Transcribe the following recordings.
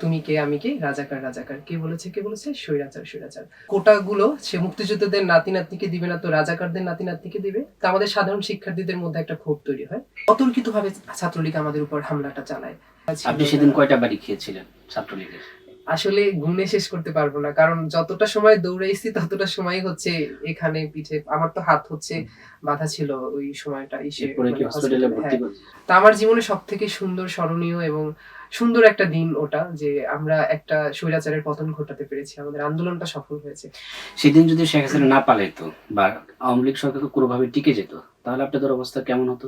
তুমি কে আমি কে রাজাকার রাজাকার কে বলেছে স্বৈরাচার স্বৈরাচার কোটাগুলো সে মুক্তিযোদ্ধাদের নাতি নাতনিকে দিবে না তো রাজাকারদের নাতি নাতনিকে দিবে। তা আমাদের সাধারণ শিক্ষার্থীদের মধ্যে একটা ক্ষোভ তৈরি হয়। অতর্কিতভাবে ছাত্রলীগ আমাদের উপর হামলাটা চালায়। আপনি সেদিন কয়টা বাড়ি খেয়েছিলেন ছাত্রলীগের? আসলে গুণে শেষ করতে পারবো না, কারণ যতটা সময় দৌড়াইছি ততটা সময় হচ্ছে এখানে পিঠে আমার তো হাত হচ্ছে বাধা ছিল ওই সময়টা তা আমার জীবনে সব থেকে সুন্দর স্মরণীয় এবং সুন্দর একটা দিন ওটা, যে আমরা একটা স্বৈরাচারের পতন ঘটাতে পেরেছি, আমাদের আন্দোলনটা সফল হয়েছে। সেদিন যদি শেখ হাসিনা না পালাইতো বা আওয়ামী লীগ সরকার কোনোভাবে টিকে যেত, তাহলে আপনাদের অবস্থা কেমন হতো?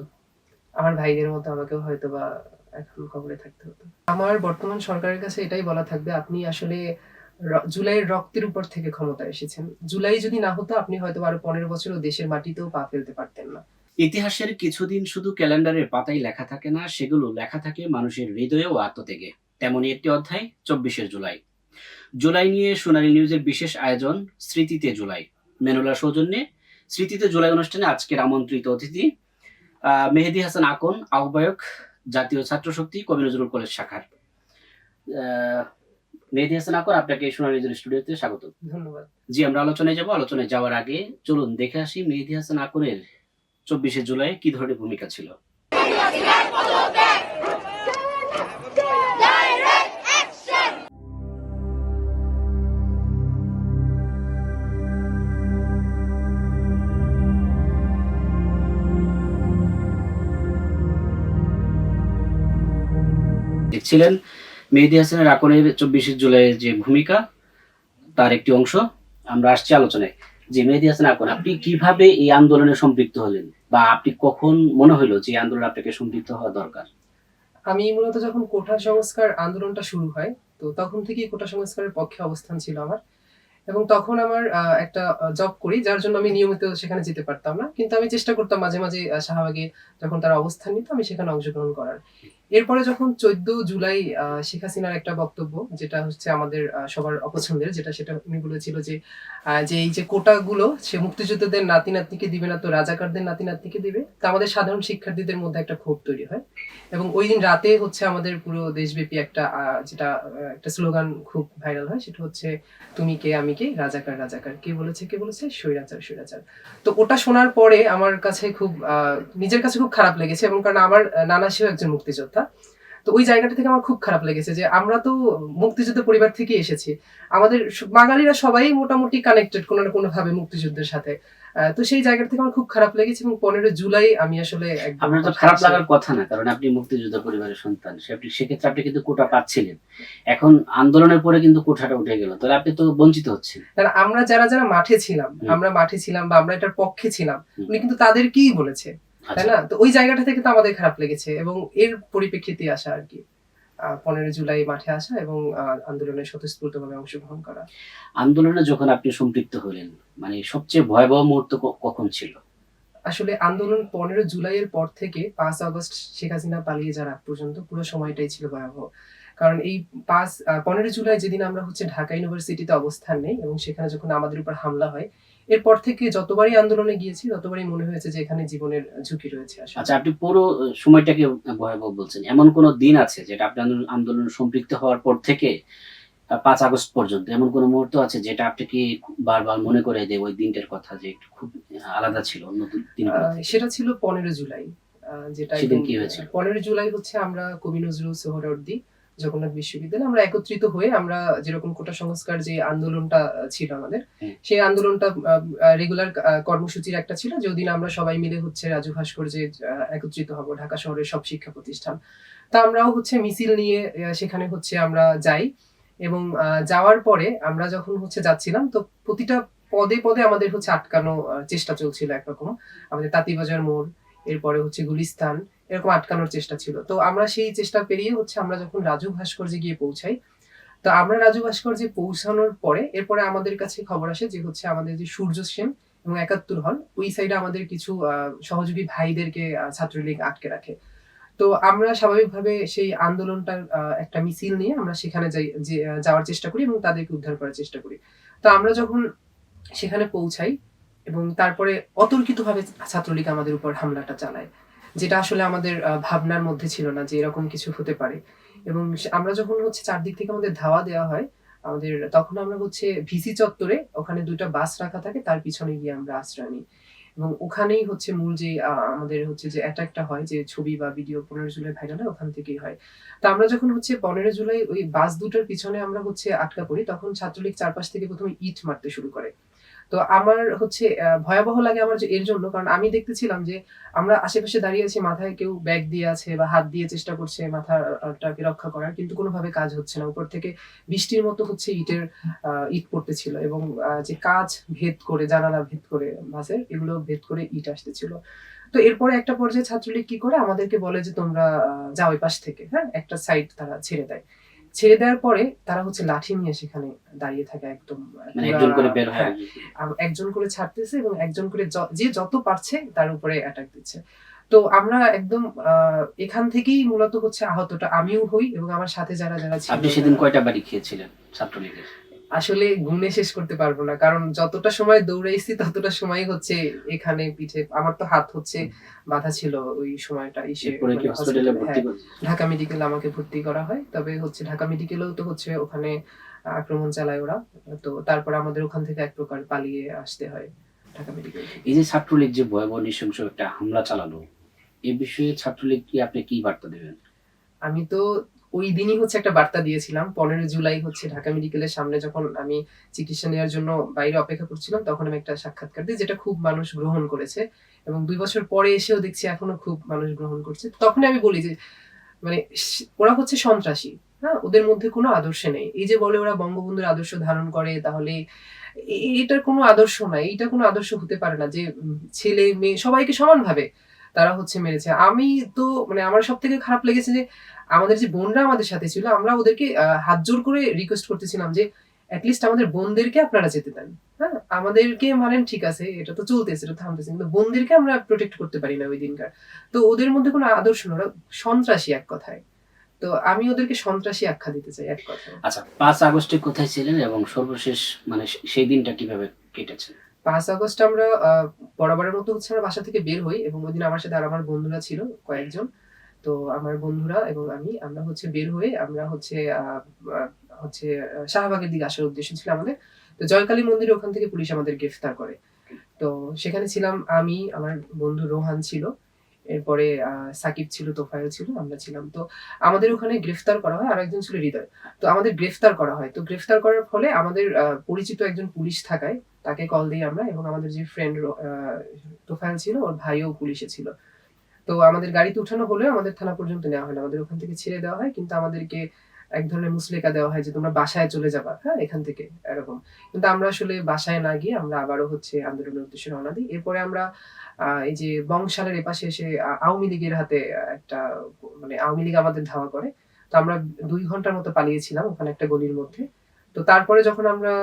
আমার ভাইদের মতো আমাকেও হয়তো বা এখন কবরে থাকতে হতো। আমার বর্তমান সরকারের কাছে এটাই বলা থাকবে, আপনি আসলে জুলাইয়ের রক্তের উপর থেকে ক্ষমতায় এসেছেন। জুলাই যদি না হতো আপনি হয়তো আরো 15 বছরও দেশের মাটিতেও পা ফেলতে পারতেন না। ইতিহাসের কিছুদিন শুধু ক্যালেন্ডারের পাতায় লেখা থাকে না, সেগুলো লেখা থাকে মানুষের হৃদয়ে ও আত্মত্যাগে। তেমনই একটি অধ্যায় 24শে জুলাই। জুলাই নিয়ে সোনালী নিউজের বিশেষ আয়োজন স্মৃতিতে জুলাই। মেনুলার সৌজন্যে স্মৃতিতে জুলাই অনুষ্ঠানে আজকের আমন্ত্রিত অতিথি মেহেদী হাসান আকন, আহ্বায়ক জাতীয় ছাত্র শক্তি কবি নজরুল কলেজ শাখার। মেহেদী হাসান আকন, আপনাকে সোনালী নিউজের স্টুডিওতে স্বাগত। ধন্যবাদ। জি, আমরা আলোচনায় যাব। আলোচনায় যাওয়ার আগে চলুন দেখে আসি মেহেদী হাসান আকনের 24শে জুলাই কি ধরনের ভূমিকা ছিল। দেখছিলেন মেহেদী হাসানের আকনের 24শে জুলাইয়ের যে ভূমিকা, তার একটি অংশ। আমরা আসছি আলোচনায়। যে মেহেদী হাসান আকন, আপনি কিভাবে এই আন্দোলনে সম্পৃক্ত হলেন, বা আপনি কখন মনে হলো যে আন্দোলনে আপনাকে সম্পৃক্ত হওয়া দরকার? আমি মূলত যখন কোটা সংস্কার আন্দোলনটা শুরু হয়, তো তখন থেকেই কোটা সংস্কারের পক্ষে অবস্থান ছিল আমার। এবং তখন আমার একটা জব করি, যার জন্য আমি নিয়মিত সেখানে যেতে পারতাম না, কিন্তু আমি চেষ্টা করতাম মাঝে মাঝে শাহবাগে যখন তারা অবস্থান নিত আমি সেখানে অংশগ্রহণ করার। এরপরে যখন 14 জুলাই শেখ হাসিনার একটা বক্তব্য, যেটা হচ্ছে আমাদের সবার অপছন্দের, সেটা উনি বলেছিল যে এই যে কোটাগুলো সে মুক্তিযোদ্ধাদের নাতি নাতনিকে দিবে না তো রাজাকারদের নাতি নাতনিকে দিবে। তা আমাদের সাধারণ শিক্ষার্থীদের মধ্যে একটা ক্ষোভ তৈরি হয়। এবং ওই দিন রাতে হচ্ছে আমাদের পুরো দেশব্যাপী একটা একটা স্লোগান খুব ভাইরাল হয়, সেটা হচ্ছে তুমি কে আমি কে রাজাকার রাজাকার কে বলেছে স্বৈরাচার স্বৈরাচার। তো ওটা শোনার পরে আমার কাছে খুব নিজের কাছে খুব খারাপ লেগেছে, এবং কারণ আমার নানা সেও একজন মুক্তিযোদ্ধা। তো ওই জায়গাটা থেকে আমার খুব খারাপ লেগেছে যে আমরা তো মুক্তিযুদ্ধ পরিবার থেকে এসেছি, আমাদের বাঙালিরা সবাই মোটামুটি কানেক্টেড কোনো না কোনো ভাবে মুক্তিযুদ্ধের সাথে। তো সেই জায়গা থেকে আমার খুব খারাপ লেগেছে, এবং 15 জুলাই আমি আসলে আপনার তো খারাপ লাগার কথা না, কারণ আপনি মুক্তিযোদ্ধা পরিবারের সন্তান। সেক্ষেত্রে আপনি কিন্তু কোটা পাচ্ছিলেন। এখন আন্দোলনের পরে কিন্তু কোটাটা উঠে গেল, তাহলে আপনি তো বঞ্চিত হচ্ছেন। আমরা যারা যারা মাঠে ছিলাম বা আমরা এটার পক্ষে ছিলাম, উনি কিন্তু তাদেরকেই বলেছে, তাই না? তো ওই জায়গাটা থেকে তো আমাদের খারাপ লেগেছে, এবং এর পরিপ্রেক্ষিতে আসা আর কি 15 জুলাই মাঠে আসা এবং আন্দোলনে স্বতঃস্ফূর্তভাবে অংশগ্রহণ করা। আন্দোলনে যখন আপনি সম্পৃক্ত হলেন, মানে সবচেয়ে ভয়াবহ মুহূর্ত কখন ছিল? আসলে আন্দোলন 15 জুলাইয়ের পর থেকে 5 আগস্ট শেখ হাসিনা পালিয়ে যাওয়ার আগ পর্যন্ত পুরো সময়টাই ছিল ভয়াবহ। কারণ এই 15 জুলাই যেদিন আমরা হচ্ছে ঢাকা ইউনিভার্সিটিতে অবস্থান নেই এবং সেখানে যখন আমাদের উপর হামলা হয়, এরপর থেকে যতবারই আন্দোলনে গিয়েছি ততবারই মনে হয়েছে যে এখানে জীবনের ঝুঁকি রয়েছে। আচ্ছা, আপনি পুরো সময়টাকে ভয়াবহ বলছেন। এমন কোন দিন আছে যেটা আপনি আন্দোলনে সম্পৃক্ত হওয়ার পর থেকে 5 আগস্ট পর্যন্ত এমন কোন মুহূর্ত আছে যেটা আপনাকে বারবার মনে করে দেয় ওই দিনটার কথা, যে খুব আলাদা ছিল অন্য দিনগুলো থেকে? সেটা ছিল 15 জুলাই। যেটা সেদিন কি হয়েছিল? 15 জুলাই হচ্ছে আমরা কবি নজরুল সোহরাওয়ার্দী জগন্নাথ বিশ্ববিদ্যালয়ে আমরা একত্রিত হয়ে আমরা যেরকম কোটা সংস্কার যে আন্দোলনটা ছিল আমাদের, সেই আন্দোলনটা রেগুলার কর্মসূচির একটা ছিল, যে ওদিন আমরা সবাই মিলে হচ্ছে রাজু ভাস্কর্যে একত্রিত হব, ঢাকা শহরের সব শিক্ষা প্রতিষ্ঠান। তা আমরাও হচ্ছে মিছিল নিয়ে সেখানে হচ্ছে আমরা যাই, এবং যাওয়ার পরে আমরা যখন হচ্ছে যাচ্ছিলাম, তো প্রতিটা পদে পদে আমাদের হচ্ছে আটকানো চেষ্টা চলছিল একরকম। আমাদের তাঁতিবাজার মোড়, এরপরে হচ্ছে গুলিস্তান, এরকম আটকানোর চেষ্টা ছিল। তো আমরা সেই চেষ্টা পেরিয়ে হচ্ছে আমরা যখন রাজু ভাস্কর্যে গিয়ে পৌঁছাই, তো আমরা রাজু ভাস্কর্যে পৌঁছানোর পরে এরপরে আমাদের কাছে খবর আসে যে হচ্ছে আমাদের যে সূর্য সেন এবং 71 হল, ওই সাইডে আমাদের কিছু সহযোগী ভাইদেরকে ছাত্রলীগ আটকে রাখে। তো আমরা স্বাভাবিকভাবে সেই আন্দোলনটার একটা মিছিল নিয়ে আমরা সেখানে যাওয়ার চেষ্টা করি এবং তাদেরকে উদ্ধার করার চেষ্টা করি। তো আমরা যখন সেখানে পৌঁছাই এবং তারপরে অতর্কিতভাবে ছাত্রলীগ আমাদের উপর হামলাটা চালায়, যেটা আসলে আমাদের ভাবনার মধ্যে ছিল না যে এরকম কিছু হতে পারে। এবং আমরা যখন হচ্ছে চারদিক থেকে আমাদের ধাওয়া দেওয়া হয়, আমাদের তখন আমরা হচ্ছে ভিসি চত্বরে ওখানে ২ টা বাস রাখা থাকে, তার পিছনে গিয়ে আমরা আশ্রয় নিই। এবং ওখানেই হচ্ছে মূল যে আমাদের হচ্ছে যে অ্যাটাকটা হয়, যে ছবি বা ভিডিও ১৫ জুলাই ভাইরাল হয়, ওখান থেকেই হয়। তো আমরা যখন হচ্ছে ১৫ জুলাই ওই বাস দুটার পিছনে আমরা হচ্ছে আটকা পড়ি, তখন ছাত্রলীগ চারপাশ থেকে ১ম এ ইট মারতে শুরু করে। তো আমার হচ্ছে ভয়াবহ লাগে আমার যে এর জন্য, কারণ আমি দেখতেছিলাম যে আমরা আশেপাশে দাঁড়িয়ে আছি, মাথায় কেউ ব্যাগ দিয়ে আছে বা হাত দিয়ে চেষ্টা করছে মাথাটাকে রক্ষা করার, কিন্তু কোনোভাবে কাজ হচ্ছে না। উপর থেকে বৃষ্টির মতো হচ্ছে ইট পড়তেছিল এবং যে কাঁচ ভেদ করে, জানালা ভেদ করে বাসের, এগুলো ভেদ করে ইট আসতেছিল। তো এরপরে একটা পর্যায়ে ছাত্রলীগ কি করে আমাদেরকে বলে যে তোমরা যাও ওই পাশ থেকে, হ্যাঁ? একটা সাইড তারা ছেড়ে দেয়। ছেড়ে দেওয়ার পরে তারা হচ্ছে লাঠি নিয়ে সেখানে দাঁড়িয়ে থাকে একদম মানে পুরা। একজন করে বের হয়? হ্যাঁ, একজন করে ছাড়তেছে এবং একজন করে যে যত পারছে তার উপরে অ্যাটাক দিচ্ছে। তো আমরা একদম এখান থেকেই মূলত হচ্ছে আহতটা আমিও হই এবং আমার সাথে যারা ছিল। আপনি সেদিন কয়টা বাড়ি খেয়েছিলেন ছাত্রলীগের? আসলে গুণে শেষ করতে পারবো না, কারণ যতটা সময় দৌড়াইছি ততটা সময় হচ্ছে এখানে পিঠে, আমার তো হাত হচ্ছে বাঁধা ছিল ওই সময়টা। এরপরে কি মানে হসপিটালে ভর্তি হ্যাঁ, করছে? ঢাকা মেডিকেলে আমাকে ভর্তি করা হয়। তবে হচ্ছে ঢাকা মেডিকেলেও তো হচ্ছে ওখানে আক্রমণ চালায় ওরা। তো তারপর আমাদের ওখান থেকে এক প্রকার পালিয়ে আসতে হয় ঢাকা মেডিকেল থেকে। এই যে ছাত্রলীগ যে ভয়াবহ নৃশংস একটা হামলা চালালো, এ বিষয়ে ছাত্রলীগ কি আপনি কি বার্তা দেবেন? আমি তো ওই দিনই হচ্ছে একটা বার্তা দিয়েছিলাম। ১৫ জুলাই হচ্ছে ঢাকা মেডিকেলের সামনে যখন আমি চিকিৎসা নেওয়ার জন্য বাইরে অপেক্ষা করছিলাম, তখন আমি একটা সাক্ষাৎকার দিই, যেটা খুব মানুষ গ্রহণ করেছে। এবং ২ বছর পরে এসেও দেখছি এখনো খুব মানুষ গ্রহণ করছে। তখনই আমি বলি যে মানে ওরা হচ্ছে সন্ত্রাসী। হ্যাঁ? ওদের মধ্যে কোনো আদর্শ নেই। এই যে বলে ওরা বঙ্গবন্ধুর আদর্শ ধারণ করে, তাহলে এটার কোনো আদর্শ নাই। এটা কোনো আদর্শ হতে পারে না যে ছেলে মেয়ে সবাইকে সমানভাবে তারা হচ্ছে মেরেছে। আমি তো মানে আমার সবথেকে খারাপ লেগেছে যে আমাদের যে বোনরা আমাদের সাথে ছিল, আমরা ওদেরকে হাত জোর করে রিকোয়েস্ট করতেছিলাম যে এটলিস্ট আমাদের বোনদেরকে আপনারা যেতে দেন। হ্যাঁ? আমাদেরকে মানেন ঠিক আছে, এটা তো চলতেছে, এটা থামতেছে। কিন্তু বোনদেরকে আমরা প্রোটেক্ট করতে পারি না ওই দিনকার। তো ওদের মধ্যে কোনো আদর্শ না, ওরা সন্ত্রাসী এক কথায়। তো আমি ওদেরকে সন্ত্রাসী আখ্যা দিতে চাই এক কথায়। আচ্ছা, ৫ আগস্টে কোথায় ছিলেন এবং সর্বশেষ মানে সেই দিনটা কিভাবে কেটেছে? ৫ আগস্ট আমরা বরাবরের মতো হচ্ছে আমরা বাসা থেকে বের হই এবং ওইদিন আমার সাথে আর আমার বন্ধুরা ছিল কয়েকজন। তো আমার বন্ধুরা এবং আমরা হচ্ছে বের হয়ে আমরা হচ্ছে আ আ হচ্ছে শাহবাগের দিকে আসার উদ্দেশ্য ছিল আমাদের। তো জয়কালী মন্দিরের ওখান থেকে পুলিশ আমাদের গ্রেফতার করে। তো সেখানে ছিলাম আমি, আমার বন্ধু রোহান ছিল। এরপরে সাকিব ছিল, তোফায়েল ছিল, আমরা ছিলাম। তো আমাদের ওখানে গ্রেফতার করা হয়। আরেকজন ছিল হৃদয়। তো আমাদের গ্রেফতার করা হয়। তো গ্রেফতার করার ফলে আমাদের পরিচিত একজন পুলিশ থাকায় তাকে কল দেই আমরা, এবং আমাদের যে ফ্রেন্ড তোফায়েল ছিল, ওর ভাইও পুলিশে ছিল। তো আমাদের গাড়িতে উঠানো হলেও আমাদের থানা পর্যন্ত নেওয়া হয় না। আমাদের ওখান থেকে ছেড়ে দেওয়া হয়। কিন্তু আমাদেরকে এক ধরনের মুচলেকা দেওয়া হয় যে তোমরা বাসায় চলে যাবা, হ্যাঁ? এখান থেকে এরকম। কিন্তু আমরা আসলে বাসায় না গিয়ে আমরা আবারও হচ্ছে আন্দোলনের উদ্দেশ্যে রওনা দিই। এরপরে আমরা এই যে বংশালের এপাশে এসে আওয়ামী লীগের হাতে একটা মানে আওয়ামী লীগ আমাদের ধাওয়া করে। তো আমরা ২ ঘন্টার মতো পালিয়েছিলাম ওখানে একটা গলির মধ্যে। তো তারপরে যখন আমরা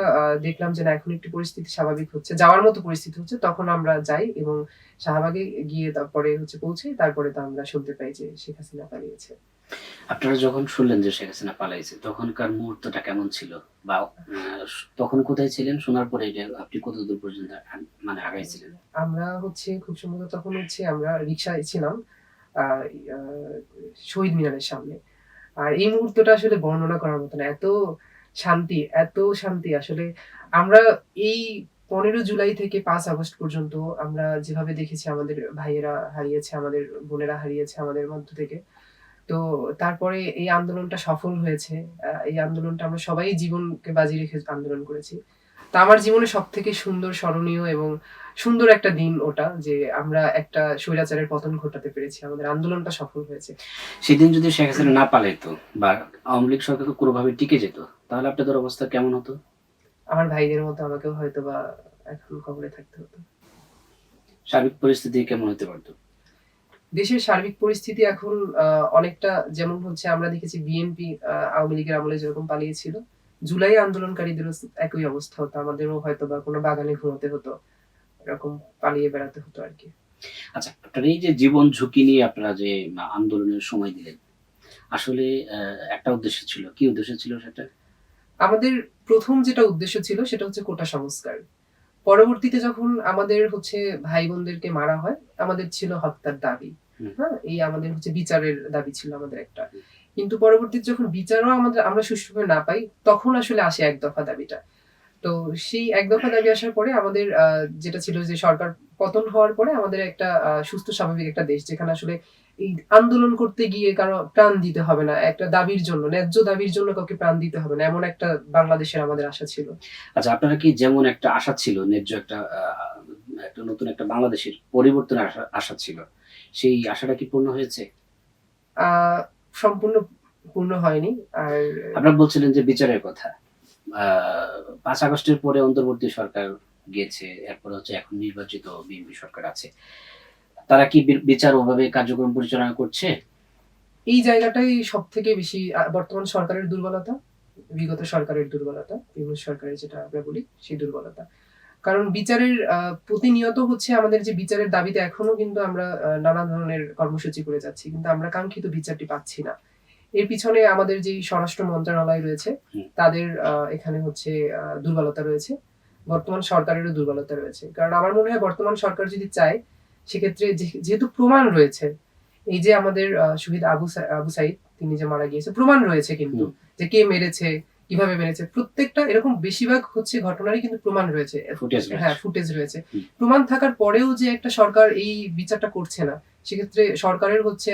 দেখলাম যে না, এখন একটু পরিস্থিতি স্বাভাবিক হচ্ছে, যাওয়ার মতো পরিস্থিতি হচ্ছে, তখন আমরা যাই এবং শাহবাগে গিয়ে তারপরে হচ্ছে পৌঁছাই। তারপরে তো আমরা শুনতে পাই যে শেখ হাসিনা পালিয়েছে। আপনারা যখন শুনলেন যে শেখ হাসিনা পালাইছে, তখনকার মুহূর্তটা কেমন ছিল? বা তখন কোথায় ছিলেন? শোনার পরে এটা আপনি কতদূর পর্যন্ত মানে আগাইছিলেন? আমরা হচ্ছে খুব সম্ভবত তখন হচ্ছে আমরা রিক্সায় ছিলাম আ আ শহীদ মিনারের সামনে। আর এই মুহূর্তটা আসলে বর্ণনা করার মতো না। এত শান্তি আসলে আমরা এই ১৫ জুলাই থেকে ৫ আগস্ট পর্যন্ত আমরা যেভাবে দেখেছি আমাদের ভাইয়েরা হারিয়েছে, আমাদের বোনেরা হারিয়েছে আমাদের মধ্য থেকে। তো তারপরে এই আন্দোলনটা সফল হয়েছে। এই আন্দোলনটা আমরা সবাই জীবনকে বাজি রেখে আন্দোলন করেছি। তো আমার জীবনে সবথেকে সুন্দর, স্মরণীয় এবং সুন্দর একটা দিন ওটা, যে আমরা একটা স্বৈরাচারের পতন ঘটাতে পেরেছি। আমাদের আন্দোলনটা সফল হয়েছে। সেদিন যদি শেখ হাসিনা না পালাইতো বা আওয়ামী লীগ সরকার কোনোভাবে টিকে যেত, তাহলে আপনাদের অবস্থা কেমন হতো? আমার ভাইদের মতো আমাকেও হয়তোবা এখন কবরে থাকতে হতো। সার্বিক পরিস্থিতি কেমন হতে পারত? দেশের সার্বিক পরিস্থিতি এখন অনেকটা যেমন হচ্ছে আমরা দেখেছি বিএনপি আওয়ামী লীগের আমলে যেরকম পালিয়েছিল, জুলাই আন্দোলনকারীদেরও একই অবস্থা হতো। আমাদেরও হয়তোবা কোনো বাগানে ঘুমোতে হতো। এরকম পালিয়ে বেড়াতে হতো আরকি। আচ্ছা, আপনার এই যে জীবন ঝুঁকি নিয়ে আপনারা যে আন্দোলনের সময় দিলেন, আসলে একটা উদ্দেশ্য ছিল। কি উদ্দেশ্য ছিল সেটা? আমাদের ১ম যেটা উদ্দেশ্য ছিল সেটা হচ্ছে কোটা সংস্কার। পরবর্তীতে যখন আমাদের হচ্ছে ভাই-বোনদেরকে মারা হয়, আমাদের ছিল হত্যার দাবি। হুম। হ্যাঁ? এই আমাদের হচ্ছে বিচারের দাবি ছিল আমাদের একটা। কিন্তু পরবর্তীতে যখন বিচারও আমরা সুষ্ঠুভাবে না পাই, তখন আসলে আসে এক দফা দাবিটা। তো সেই এক দফা দাবি আসার পরে আমাদের যেটা ছিল যে সরকার পতন হওয়ার পরে আমাদের একটা সুস্থ স্বাভাবিক একটা দেশ, যেখানে আসলে এই আন্দোলন করতে গিয়ে কারো প্রাণ দিতে হবে না, একটা দাবির জন্য, ন্যায্য দাবির জন্য কাউকে প্রাণ দিতে হবে না, এমন একটা বাংলাদেশের আমাদের আশা ছিল। আচ্ছা, আপনারা কি যেমন একটা আশা ছিল, ন্যায্য একটা নতুন একটা বাংলাদেশের পরিবর্তনের আশা ছিল, সেই আশাটা কি পূর্ণ হয়েছে? আহ সম্পূর্ণ পূর্ণ হয়নি। আর আপনারা বলছিলেন যে বিচারের কথা। ৫ আগস্টের পরে অন্তর্বর্তী সরকার গেছে, এরপরে হচ্ছে এখন নির্বাচিত বিএনপি সরকার আছে। তারা কি বিচার ওভাবে কার্যক্রম পরিচালনা করছে? এই জায়গাটাই সব থেকে বেশি বর্তমান সরকারের দুর্বলতা, বিগত সরকারের দুর্বলতা, ইউনূস সরকারের যেটা আমরা বলি সেই দুর্বলতা। কারণ বিচারের প্রতিনিয়ত হচ্ছে আমাদের যে বিচারের দাবিতে এখনো কিন্তু আমরা নানা ধরনের কর্মসূচি করে যাচ্ছি, কিন্তু আমরা কাঙ্ক্ষিত বিচারটি পাচ্ছি না। এর পিছনে আমাদের যে স্বরাষ্ট্র মন্ত্রণালয় রয়েছে, তাদের এখানে হচ্ছে দুর্বলতা রয়েছে, বর্তমান সরকারেরও দুর্বলতা রয়েছে। কারণ আমার মনে হয় বর্তমান সরকার যদি চায়, সেক্ষেত্রে যেহেতু প্রমাণ রয়েছে, এই যে আমাদের শহীদ আবু সাইদ, তিনি যে মারা গিয়েছে, প্রমাণ রয়েছে কিন্তু যে কে মেরেছে, কিভাবে মেরেছে, প্রত্যেকটা এরকম বেশিরভাগ হচ্ছে ঘটনারই কিন্তু প্রমাণ রয়েছে, হ্যাঁ ফুটেজ রয়েছে। প্রমাণ থাকার পরেও যে একটা সরকার এই বিচারটা করছে না, সেক্ষেত্রে সরকারের হচ্ছে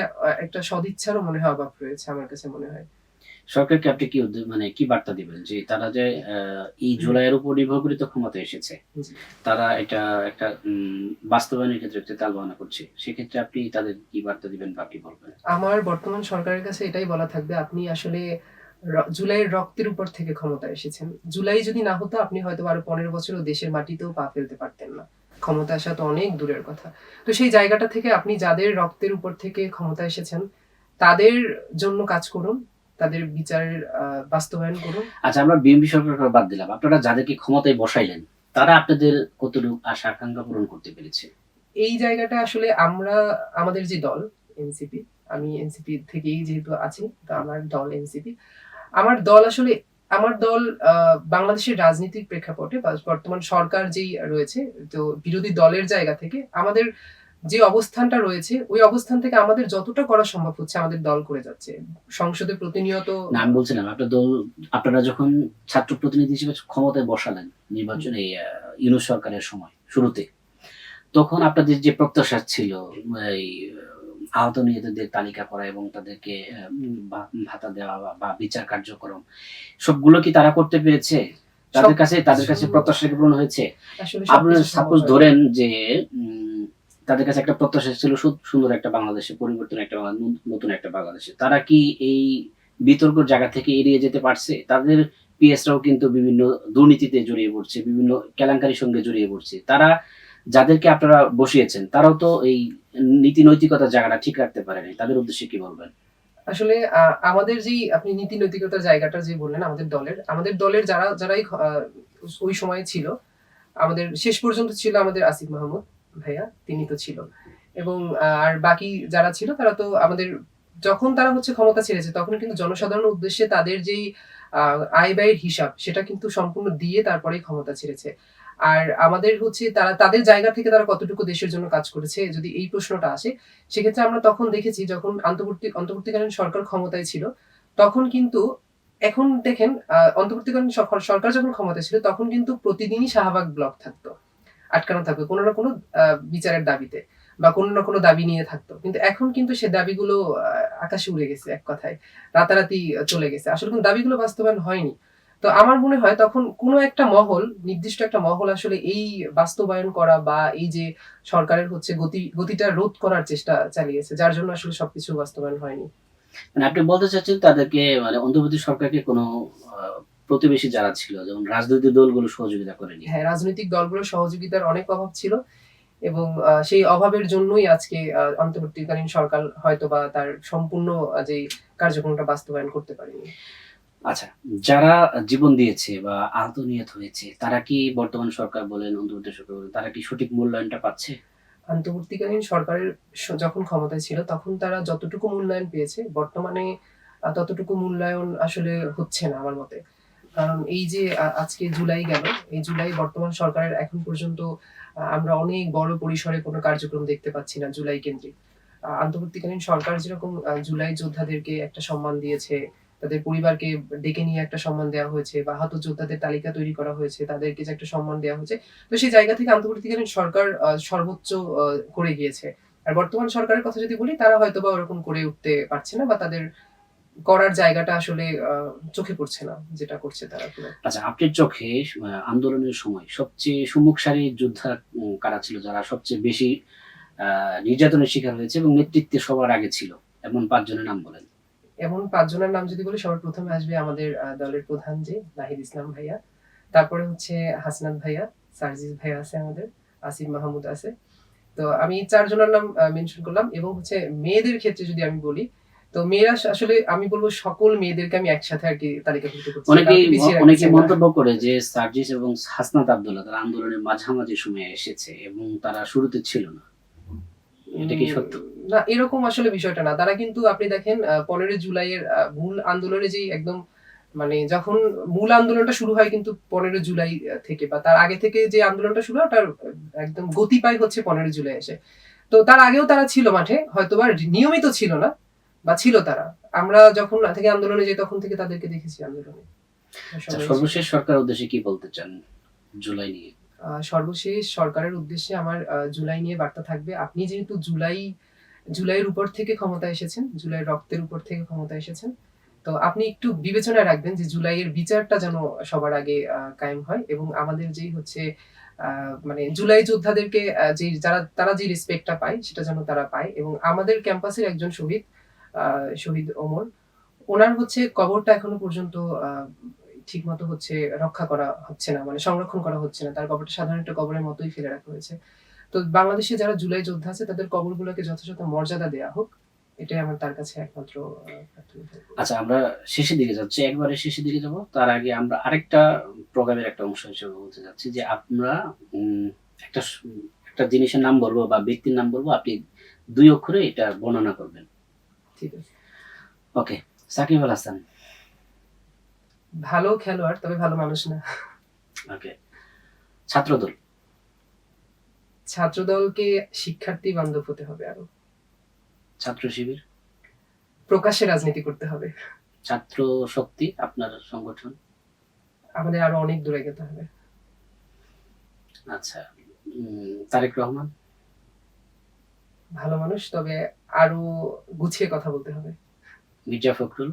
একটা সদিচ্ছারও মনে হয় অভাব রয়েছে, আমার কাছে মনে হয়। সরকারকে আপনি কি মানে কি বার্তা দিবেন যে তারা যে এই জুলাইয়ের উপর নির্ভর করে তো ক্ষমতা এসেছে, তারা এটা একটা বাস্তবায়নের ক্ষেত্রে একটা তালবাহানা করছে, সেক্ষেত্রে আপনি তাদের কি বার্তা দিবেন বা কি বলবেন? আমার বর্তমান সরকারের কাছে এটাই বলা থাকবে, আপনি আসলে জুলাইয়ের রক্তের উপর থেকে ক্ষমতা এসেছেন। জুলাই যদি না হতো, আপনি হয়তো আরো 15 বছরও দেশের মাটিতেও পা ফেলতে পারতেন না। ক্ষমতা আসা তো অনেক দূরের কথা। তো সেই জায়গাটা থেকে আপনি যাদের রক্তের উপর থেকে ক্ষমতা এসেছেন, তাদের জন্য কাজ করুন, তাদের বিচারের বাস্তবায়ন করুন। আচ্ছা, আমরা বিএনপি সরকারকে বাদ দিলাম, আপনারা যাদেরকে ক্ষমতায় বসাইলেন, তারা আপনাদের কতটুকু আশা আকাঙ্ক্ষা পূরণ করতে পেরেছে? এই জায়গাটা আসলে আমাদের যে দল এনসিপি, আমি এনসিপি থেকেই যেহেতু আছি, তো আমার দল এনসিপি। আমার দল বাংলাদেশের রাজনীতির প্রেক্ষাপটে বা বর্তমান সরকার যেই রয়েছে, তো বিরোধী দলের জায়গা থেকে আমাদের যে অবস্থানটা রয়েছে, ওই অবস্থান থেকে আমাদের যতটা করা সম্ভব হচ্ছে আমাদের দল করে যাচ্ছে। সংসদে প্রতিনিয়ত না, আমি বলছিলাম আপনার দল, আপনারা যখন ছাত্র প্রতিনিধি হিসেবে ক্ষমতায় বসালেন নির্বাচনে ইউনূস সরকারের সময় শুরুতে, তখন আপনাদের যে প্রত্যাশা ছিল এই আহত নিহতদের তালিকা করা এবং তাদেরকে ভাতা দেওয়া বা বিচার কার্যক্রম, সবগুলো কি তারা করতে পেরেছে? তাদের কাছে প্রত্যাশা কি পূরণ হয়েছে? আপনারা সাপোজ ধরেন যে তাদের কাছে একটা প্রত্যাশা ছিল সুন্দর একটা বাংলাদেশে, পরিবর্তন একটা নতুন একটা বাংলাদেশে, তারা কি এই বিতর্ক জায়গা থেকে এড়িয়ে যেতে পারছে? তাদের পিএসরাও কিন্তু বিভিন্ন দুর্নীতিতে জড়িয়ে পড়ছে, বিভিন্ন কেলেঙ্কারির সঙ্গে জড়িয়ে পড়ছে। তারা যাদেরকে আপনারা বসিয়েছেন, তারাও তো এই নীতি নৈতিকতার জায়গাটা ঠিক রাখতে পারেনি। তাদের উদ্দেশ্যে কি বলবেন? আসলে আমাদের যেই আপনি নীতি নৈতিকতার জায়গাটা যে বললেন, আমাদের দলের যারাই ওই সময় ছিল, আমাদের শেষ পর্যন্ত ছিল আমাদের আসিফ মাহমুদ ভাইয়া, তিনি তো ছিল। এবং আর বাকি যারা ছিল তারা তো আমাদের, যখন তারা হচ্ছে ক্ষমতা ছেড়েছে, তখন কিন্তু জনসাধারণের উদ্দেশ্যে তাদের যেই আয় ব্যয়ের হিসাব, সেটা কিন্তু সম্পূর্ণ দিয়ে তারপরেই ক্ষমতা ছেড়েছে। আর আমাদের হচ্ছে তাদের জায়গা থেকে তারা কতটুকু দেশের জন্য কাজ করেছে, যদি এই প্রশ্নটা আসে, সেক্ষেত্রে আমরা তখন দেখেছি যখন অন্তর্বর্তীকালীন সরকার ক্ষমতায় ছিল, তখন কিন্তু, এখন দেখেন অন্তর্বর্তীকালীন সরকার যখন ক্ষমতায় ছিল, তখন কিন্তু প্রতিদিনই শাহবাগ ব্লক থাকতো, আটকানো থাকতো কোনো না কোনো বিচারের দাবিতে বা কোনো না কোনো দাবি নিয়ে থাকতো। কিন্তু এখন কিন্তু সে দাবিগুলো আকাশে উড়ে গেছে, এক কথায় রাতারাতি চলে গেছে, আসলে কিন্তু দাবিগুলো বাস্তবায়ন হয়নি। তো আমার মনে হয় তখন কোনো একটা মহল, নির্দিষ্ট একটা মহল আসলে এই বাস্তবায়ন করা বা এই যে সরকারের হচ্ছে গতিটা রোধ করার চেষ্টা চালিয়েছে, যার জন্য আসলে সবকিছু বাস্তবায়ন হয়নি। মানে আপনি বলতে চাচ্ছেন তাদেরকে, মানে অন্তর্বর্তী সরকারকে কোনো প্রতিবেশী যারা ছিল, যেমন রাজনৈতিক দলগুলো সহযোগিতা করেনি? হ্যাঁ, রাজনৈতিক দলগুলোর সহযোগিতার অনেক অভাব ছিল, এবং সেই অভাবের জন্যই আজকে অন্তর্বর্তীকালীন সরকার হয়তোবা তার সম্পূর্ণ যে কার্যক্রমটা বাস্তবায়ন করতে পারেনি। আচ্ছা, যারা জীবন দিয়েছে বা আহত নিহত হয়েছে, তারা কি বর্তমান সরকার বলেন, অন্তর্বর্তী সরকার বলেন, তারা কি সঠিক মূল্যায়নটা পাচ্ছে? অন্তর্বর্তীকালীন সরকারের যখন ক্ষমতায় ছিল, তখন তারা যতটুকু মূল্যায়ন পেয়েছে, বর্তমানে ততটুকু মূল্যায়ন আসলে হচ্ছে না আমার মতে। কারণ এই যে আজকে জুলাই গেল, এই জুলাই বর্তমান সরকারের এখন পর্যন্ত আমরা অনেক বড় পরিসরে কোনো কার্যক্রম দেখতে পাচ্ছি না জুলাই কেন্দ্রিক। অন্তর্বর্তীকালীন সরকার যেরকম জুলাই যোদ্ধাদেরকে একটা সম্মান দিয়েছে, তাদের পরিবারকে ডেকে নিয়ে একটা সম্মান দেওয়া হয়েছে, বা আহত যোদ্ধাদের তালিকা তৈরি করা হয়েছে, তাদেরকে যে একটা সম্মান দেওয়া হয়েছে, তো সেই জায়গা থেকে অন্তর্বর্তীকালীন সরকার সর্বোচ্চ করে গিয়েছে। আর বর্তমান সরকারের কথা যদি বলি, তারা হয়তোবা ওরকম করে উঠতে পারছে না, বা তাদের করার জায়গাটা আসলে চোখে পড়ছে না যেটা করছে তারা খুব একটা। আচ্ছা, আপনার চোখে আন্দোলনের সময় সবচেয়ে সম্মুখ সারির যোদ্ধা কারা ছিল, যারা সবচেয়ে বেশি নির্যাতনের শিকার হয়েছে এবং নেতৃত্বে সবার আগে ছিল, এমন 5 জনের নাম বলেন। এমন ৫ জনের নাম যদি বলি, সবার প্রথমে আসবে আমাদের দলের প্রধান যে নাহিদ ইসলাম ভাইয়া। তারপরে হচ্ছে হাসনাত ভাইয়া, সার্জিস ভাইয়া আছে আমাদের, আসিফ মাহমুদ আছে। তো আমি ৪ জনের নাম মেনশন করলাম। এবং হচ্ছে মেয়েদের ক্ষেত্রে যদি আমি বলি, তো মেয়েরা আসলে আমি বলব সকল মেয়েদেরকে আমি একসাথে আরকি তালিকাভুক্ত করছি। অনেকেই কাউকে পিছিয়ে রাখছি অনেকেই না। মন্তব্য করে যে সার্জিস এবং হাসনাত আব্দুল্লাহ তারা আন্দোলনের মাঝামাঝি সময়ে এসেছে এবং তারা শুরুতে ছিল না। এটা কি সত্য? না, এরকম আসলে বিষয়টা না। তারা কিন্তু আপনি দেখেন ১৫ জুলাইয়ের মূল আন্দোলনে যেই একদম মানে যখন মূল আন্দোলনটা শুরু হয় কিন্তু ১৫ জুলাই থেকে, বা তার আগে থেকে যে আন্দোলনটা শুরু হয় ওটার একদম গতি পায় হচ্ছে ১৫ জুলাই এসে। তো তার আগেও তারা ছিল মাঠে, হয়তোবা নিয়মিত ছিল না, বা ছিল তারা। আমরা যখন থেকে আন্দোলনে যাই তখন থেকে তাদেরকে দেখেছি আন্দোলনে। আচ্ছা, সর্বশেষ সরকারের উদ্দেশ্যে কি বলতে চান জুলাই নিয়ে? সর্বশেষ সরকারের উদ্দেশ্যে আমার জুলাই নিয়ে বার্তা থাকবে। আপনি যেহেতু জুলাইয়ের উপর থেকে ক্ষমতায় এসেছেন, জুলাইয়ের রক্তের উপর থেকে ক্ষমতায় এসেছেন। তো আপনি একটু বিবেচনায় রাখবেন যে জুলাইয়ের বিচারটা যেন সবার আগে কায়েম হয়, এবং আমাদের যেই হচ্ছে মানে জুলাই যোদ্ধাদেরকে তারা যে রেসপেক্টটা পায় সেটা যেন তারা পায়। এবং আমাদের ক্যাম্পাসের একজন শহীদ ওমর, ওনার হচ্ছে কবরটা এখনো পর্যন্ত ঠিকমতো হচ্ছে রক্ষা করা হচ্ছে না, মানে সংরক্ষণ করা হচ্ছে না। তার কবরটা সাধারণ একটা কবরের মতোই ফেলে রাখা হয়েছে। তো বাংলাদেশে যারা জুলাই যোদ্ধা আছে তাদের কবরগুলোকে যথাযথ মর্যাদা দেয়া হোক। এটাই আমার তার কাছে একমাত্র প্রার্থনা থাকবে। আচ্ছা, আমরা শেষের দিকে যাচ্ছি, একবারে শেষের দিকে যাব। তার আগে আমরা আরেকটা প্রোগ্রামের একটা অংশ হিসেবে বলতে যাচ্ছি যে আমরা একটা একটা জিনিসের নাম বলবো বা ব্যক্তির নাম বলবো, আপনি 2 অক্ষরে এটা বর্ণনা করবেন। ঠিক আছে। ওকে, সাকিব আল হাসান। ভালো খেলোয়াড়, তবে ভালো মানুষ না। ওকে, ছাত্রদল। ছাত্রদলকে শিক্ষার্থী বান্ধব হতে হবে আরো। ছাত্র শিবির। প্রকাশ্যে রাজনীতি করতে হবে। ছাত্র শক্তি, আপনার সংগঠন। আমাদের আরো অনেক দূরে যেতে হবে। আচ্ছা, তারেক রহমান। ভালো মানুষ, তবে আরো গুছিয়ে কথা বলতে হবে। মির্জা ফখরুল।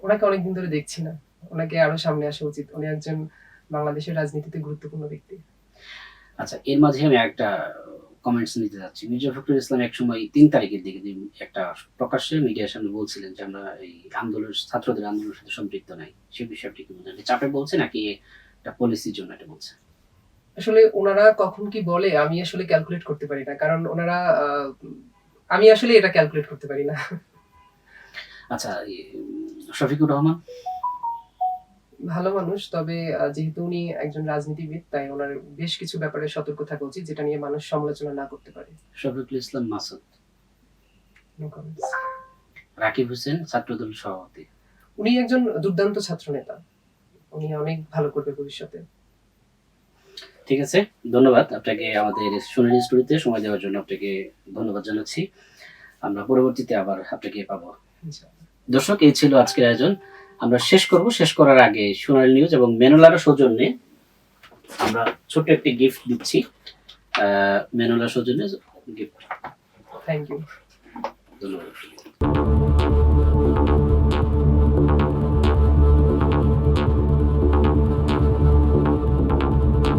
ওনাকে অনেকদিন ধরে দেখছি না। ওনাকে আরো সামনে আসা উচিত। উনি একজন বাংলাদেশের রাজনীতিতে গুরুত্বপূর্ণ ব্যক্তি। আচ্ছা, এর মাঝে আমি একটা কমেন্টস নিতে যাচ্ছি। মির্জা ফখরুল ইসলাম একসময় ৩ তারিখের দিকে একটা প্রকাশ্যে মিডিয়ার সামনে বলছিলেন যে আমরা এই ছাত্রদের আন্দোলনের সাথে সম্পৃক্ত নাই। সে বিষয়টি কি বলছেন? চাপে বলছে নাকি এটা পলিসির জন্য এটা বলছে? আসলে ওনারা কখন কি বলে আমি আসলে ক্যালকুলেট করতে পারি না। কারণ ওনারা আমি আসলে এটা ক্যালকুলেট করতে পারি না। আচ্ছা, শফিকুর রহমান। ভালো মানুষ, তবে যেহেতু উনি একজন রাজনীতিবিদ, তাই ওনার বেশ কিছু ব্যাপারে সতর্ক থাকা উচিত, যেটা নিয়ে মানুষ সমালোচনা না করতে পারে। শফিকুল ইসলাম মাসুদ। No comments. রাকিব হোসেন, ছাত্রদল সভাপতি। উনি একজন দুর্দান্ত ছাত্র নেতা। উনি অনেক ভালো করবে ভবিষ্যতে। ঠিক আছে, ধন্যবাদ আপনাকে আমাদের সোনালী স্টোরিতে সময় দেওয়ার জন্য। আপনাকে ধন্যবাদ জানাচ্ছি। আমরা পরবর্তীতে আবার আপনাকে পাবো। ইনশাআল্লাহ। দর্শক, এই ছিল আজকের আয়োজন। আমরা শেষ করার আগে সোনালী নিউজ এবং মেনুলার সৌজন্যে আমরা ছোট্ট একটি গিফট দিচ্ছি। মেনুলার সৌজন্যে গিফট। Thank you. ধন্যবাদ।